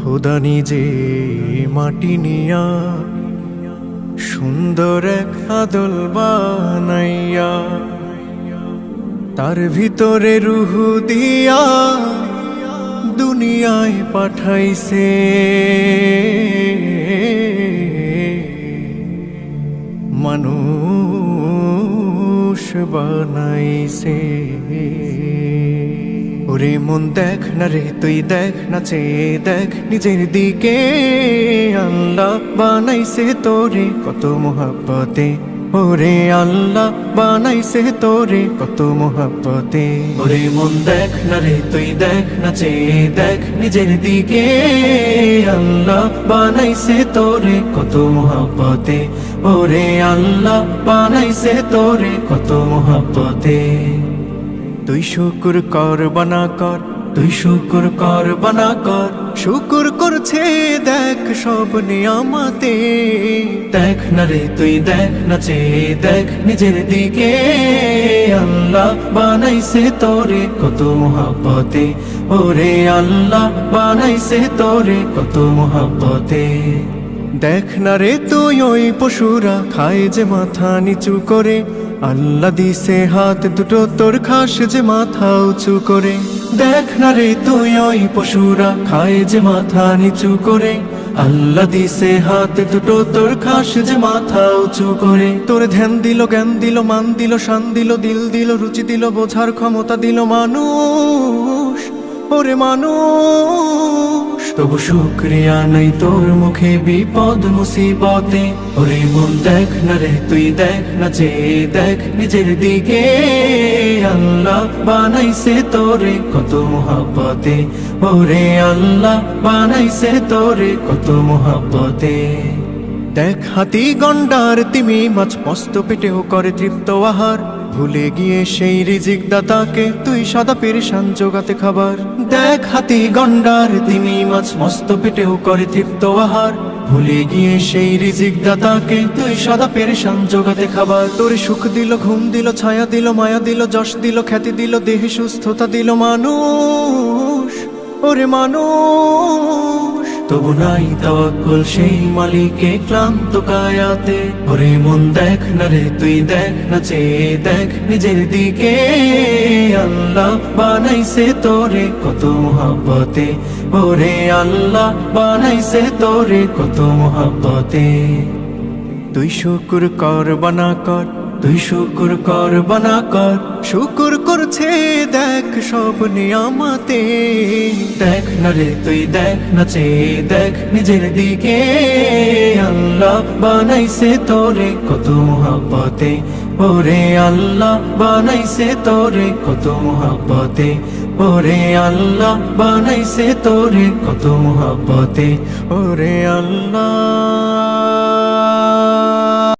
খোদা নিজে মাটি নিয়া সুন্দর এক আদল বানাইয়া তার ভিতরে রুহ দিয়া দুনিয়ায় পাঠাইছে। মানুষ বানাইছে। ওরে মন দেখ না রে তুই দেখ না চেয়ে দেখ নিজের দিকে, আল্লাহ বানাইছে তোরে কত মোহাব্বতে। ওরে আল্লাহ বানাইছে তোরে কত মোহাব্বতে। ওরে মন দেখ না রে তুই দেখ না চেয়ে দেখ নিজের দিকে, আল্লাহ বানাইছে তোরে কত মোহাব্বতে। ওরে আল্লাহ বানাইছে তোরে কত মোহাব্বতে। তুই শুকুর কর বানা কর, তুই শুকুর কর বানা কর, শুকুর করছে দেখ সব নিয়ামতে। দেখ না রে তুই দেখ না চেয়ে দেখ নিজের দিকে, আল্লাহ বানাইছে তোরে কত মোহাব্বতে। ওরে আল্লাহ বানাইছে তোরে কত মোহাব্বতে। দেখ না রে তুই ওই পশুরা খায় যে মাথা নিচু করে, আল্লাহ দিছে হাত দুটো তোর খাস যে মাথা উঁচু করে। দেখ না রে তুই ওই পশুরা খায় যে মাথা নিচু করে, আল্লাহ দিছে হাত দুটো তোর খাস যে মাথা উঁচু করে। তোর ধ্যান দিল জ্ঞান দিল মান দিল শান দিল দিল দিল রুচি দিল বোঝার ক্ষমতা দিল মানুষ। ওরে মানুষ তবু শুকরিয়া নাই তোর মুখে বিপদ মুসিবতে। ওরে মন দেখ না রে তুই দেখ না চেয়ে দেখ নিজের দিকে, আল্লাহ বানাইছে তোরে কত মোহাব্বতে। ওরে আল্লাহ বানাইছে তোরে কত মোহাব্বতে। দেখ হাতি গন্ডার তিমি মাছ মস্ত পেটেও করে তৃপ্ত আহার, ভুলে গিয়ে সেই রিজিক দাতাকে তুই সাদা পেরেশান জোগাতে খাবার। দেখ হাতি গন্ডার তিমি মাছ মস্ত পেটেও করে তৃপ্ত আহার, ভুলে গিয়ে সেই রিজিক দাতাকে তুই সাদা পেরেশান জোগাতে খাবার। তোরে সুখ দিল ঘুম দিল ছায়া দিল মায়া দিল যশ দিল খ্যাতি দিল দেহে সুস্থতা দিল মানুষ। ওরে মানুষ তবু নাই তাওয়াক্কুল সেই মালিকে ক্লান্ত কায়াতে। ওরে মন দেখ না রে তুই দেখ না চেয়ে দেখ নিজের দিকে, আল্লাহ বানাইছে তোরে কত মোহাব্বতে। ওরে আল্লাহ বানাইছে তোরে কত মোহাব্বতে। তুই শুকুর কর বানা কর, তুই শুকুর কর বানা কর, শুকুর করছে দেখ সব নিয়ামতে। দেখ না রে তুই দেখ না চেয়ে দেখ নিজের দিকে, আল্লাহ বানাইছে তোরে কত মোহাব্বতে। ওরে আল্লাহ বানাইছে তোরে কত মোহাব্বতে। ওরে আল্লাহ বানাইছে তোরে কত মোহাব্বতে। ওরে আল্লাহ।